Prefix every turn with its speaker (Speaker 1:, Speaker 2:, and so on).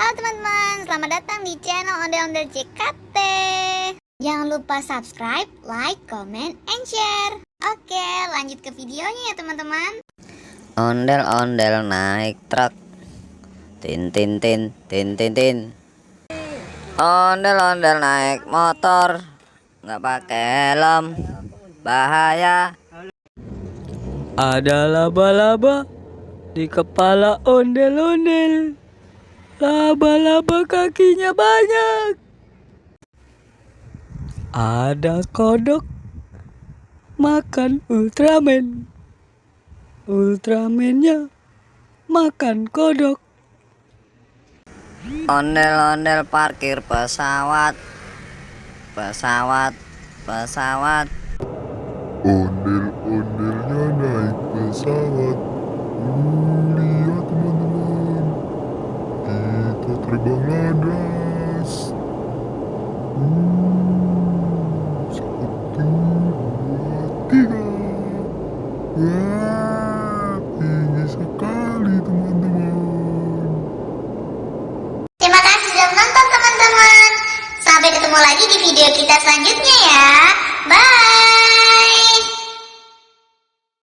Speaker 1: Halo teman-teman, selamat datang di channel Ondel-Ondel JKT. Jangan lupa subscribe, like, comment, and share. Oke, lanjut ke videonya ya teman-teman.
Speaker 2: Ondel-ondel naik truk, tin tin tin tin tin tin. Ondel-ondel naik motor, nggak pakai helm, bahaya.
Speaker 3: Ada laba-laba di kepala ondel-ondel. Laba-laba kakinya banyak. Ada kodok makan Ultraman. Ultramannya makan kodok.
Speaker 2: Ondel-ondel parkir pesawat, pesawat, pesawat.
Speaker 4: Ondel-ondelnya naik pesawat. Lihat teman-teman, kita terbang landas. Satu, dua, tiga. Wah, tinggi sekali teman-teman.
Speaker 1: Terima kasih sudah menonton teman-teman. Sampai ketemu lagi di video kita selanjutnya ya. Bye.